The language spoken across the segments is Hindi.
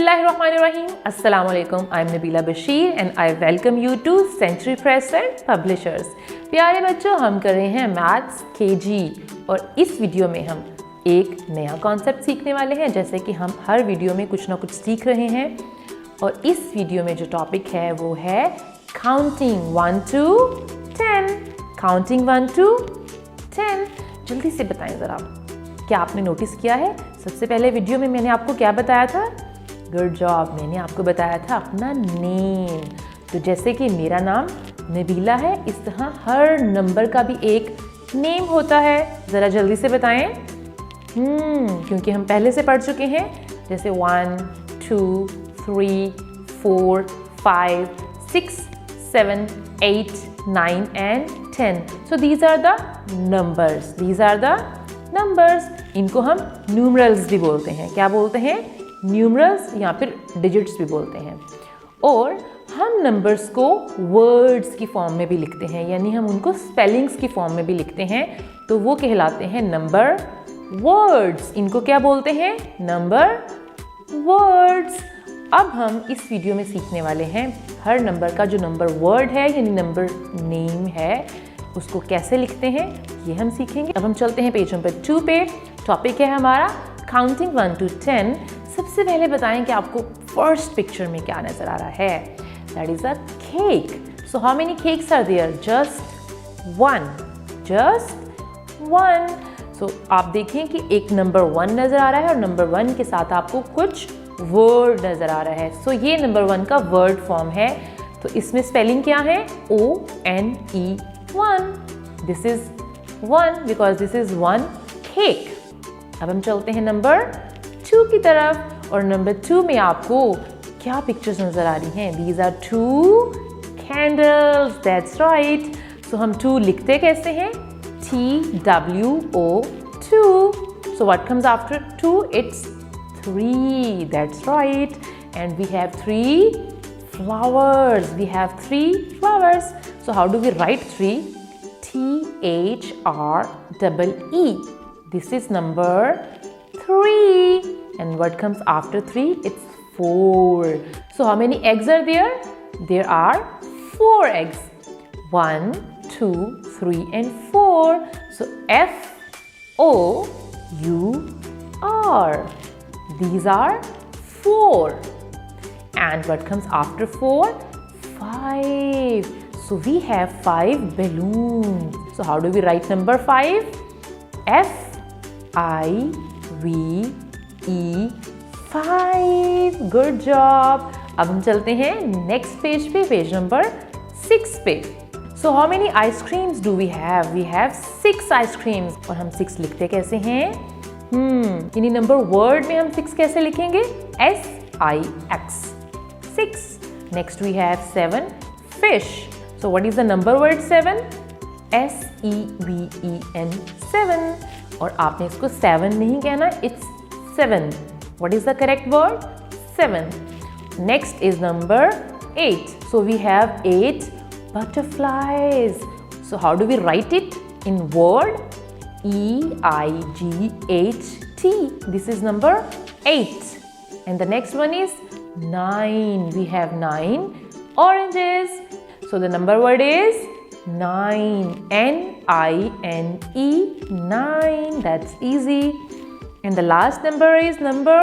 Bismillahirrahmanirrahim. Assalamu alaikum. I'm Nabila Bashir and I welcome you to Century Press and Publishers. प्यारे बच्चों, हम कर रहे हैं मैथ्स KG और इस वीडियो में हम एक नया कॉन्सेप्ट सीखने वाले हैं। जैसे कि हम हर वीडियो में कुछ ना कुछ सीख रहे हैं और इस वीडियो में जो टॉपिक है वो है काउंटिंग 1 to 10। Counting 1 to 10। जल्दी से बताएं ज़रा, क्या आपने नोटिस किया है? सबसे पहले वीडियो में मैंने आपको क्या बताया था? गुड जॉब, मैंने आपको बताया था अपना नेम। तो जैसे कि मेरा नाम नबीला है, इस तरह हर नंबर का भी एक नेम होता है। ज़रा जल्दी से बताएं। क्योंकि हम पहले से पढ़ चुके हैं, जैसे 1, 2, 3, 4, 5, 6, 7, 8, 9 and 10. So these are the numbers. These are the numbers. इनको हम न्यूमरल्स भी बोलते हैं। क्या बोलते हैं? न्यूमरल्स या फिर डिजिट्स भी बोलते हैं। और हम नंबर्स को वर्ड्स की फॉर्म में भी लिखते हैं, यानी हम उनको स्पेलिंग्स की फॉर्म में भी लिखते हैं, तो वो कहलाते हैं नंबर वर्ड्स। इनको क्या बोलते हैं? Number words. अब हम इस वीडियो में सीखने वाले हैं हर नंबर का जो नंबर वर्ड है यानी नंबर नेम है, उसको कैसे लिखते हैं ये हम सीखेंगे। अब हम चलते हैं पेज नंबर 2 पे। टॉपिक है हमारा काउंटिंग 1 to 10। सबसे पहले बताएं कि आपको फर्स्ट पिक्चर में क्या नजर आ रहा है? That is a cake. So how many cakes are there? Just one. Just one. So आप देखें कि एक नंबर 1 नजर आ रहा है और नंबर 1 के साथ आपको कुछ वर्ड नजर आ रहा है। सो ये नंबर 1 का वर्ड फॉर्म है। तो इसमें स्पेलिंग क्या है? ONE 1। This is 1 because this is 1 cake. अब हम चलते हैं नंबर 2 की तरफ और नंबर 2 में आपको क्या पिक्चर्स नजर आ रही हैं? These are 2 candles. That's right. So हम 2 लिखते कैसे हैं? TWO 2। So what comes after 2? It's 3। That's right. And we have 3 flowers. We have 3 flowers. So how do we write 3? THREE. This is number 3. And what comes after 3? It's 4. So how many eggs are there? There are 4 eggs. 1, 2, 3 and 4. So FOUR. These are 4. And what comes after 4? 5. So we have 5 balloons. So how do we write number 5? FIVE 5. Good job. अब हम चलते हैं नेक्स्ट पेज पे, पेज नंबर 6 पे। So how many ice creams do we have? We have 6 ice creams. और हम 6 लिखते कैसे हैं? यानी नंबर वर्ड में हम 6 कैसे लिखेंगे? SIX 6. Next we have 7 fish. So what is the number word 7? SEVEN 7. और आपने इसको 7 नहीं कहना, it's 7. What is the correct word? 7. Next is number 8. So we have 8 butterflies. So how do we write it in word? EIGHT. This is number 8. And the next one is 9. We have 9 oranges. So the number word is 9. NINE 9. That's easy. And the last number is number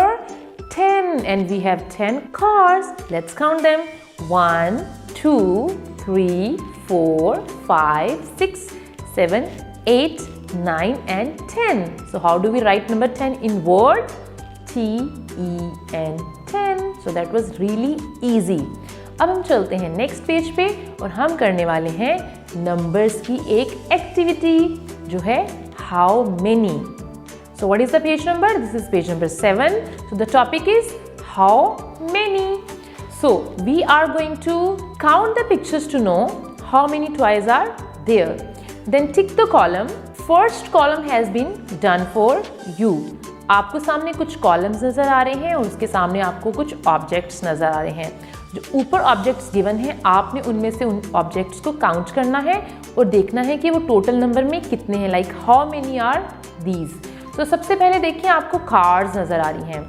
10. And we have 10 cars. Let's count them. 1, 2, 3, 4, 5, 6, 7, 8, 9 and 10. So how do we write number 10 in word? TEN 10. So that was really easy. अब हम चलते हैं नेक्स्ट पेज पे और हम करने वाले हैं नंबर्स की एक एक्टिविटी जो है how many. So what is the page number? This is page number 7. So the topic is how many. So we are going to count the pictures to know how many toys are there. Then tick the column. First column has been done for you. आपको सामने कुछ कॉलम्स नजर आ रहे हैं और उसके सामने आपको कुछ ऑब्जेक्ट्स नजर आ रहे हैं। जो ऊपर ऑब्जेक्ट्स गिवन हैं, आपने उनमें से उन ऑब्जेक्ट्स को काउंट करना है और देखना है कि वो टोटल नंबर में कितने हैं, like how many are these. तो सबसे पहले देखिए आपको कार्स नजर आ रही हैं।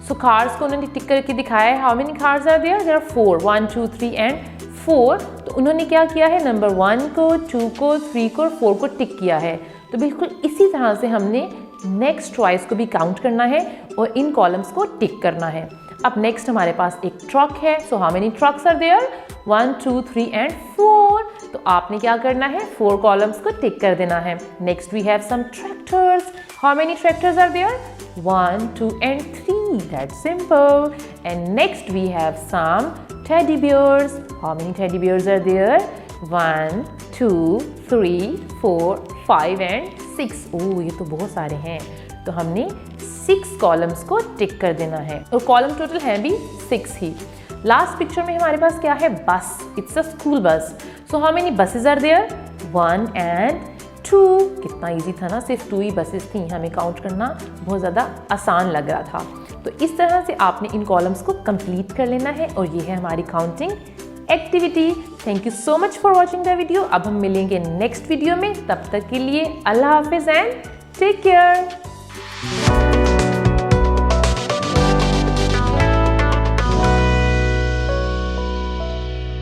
सो कार्स को उन्होंने टिक करके दिखाया है। How many cars are there? There are 4, 1 2 3 and 4। तो उन्होंने क्या किया है, नंबर 1 को, 2 को, 3 को और 4 को टिक किया है। तो बिल्कुल इसी तरह से हमने नेक्स्ट चॉइस को भी काउंट करना है और इन कॉलम्स को टिक करना है। अब नेक्स्ट हमारे पास एक ट्रक है। So how many trucks are there? 1 2 3 and 4। तो आपने क्या करना है, 4 कॉलम्स को टिक कर देना है। Next we have some tractors. How many tractors are there? 1 2 and 3। That's simple. And next we have some teddy bears. How many teddy bears are there? 1 2 3 4 5 and 6। Oh, ये तो बहुत सारे हैं। तो हमने 6 कॉलम्स को टिक कर देना है और कॉलम टोटल है भी 6 ही। लास्ट पिक्चर में हमारे पास क्या है, बस। It's a school bus. So how many buses are there? 1 and 2। कितना इजी था ना, सिर्फ 2 ही बसेस थी, हमें काउंट करना बहुत ज़्यादा आसान लग रहा था। तो इस तरह से आपने इन कॉलम्स को कंप्लीट कर लेना है और ये है हमारी counting activity. Thank you so much for watching the video. अब हम मिलेंगे नेक्स्ट वीडियो में, तब तक के लिए अल्लाह हाफिज़ एंड टेक केयर।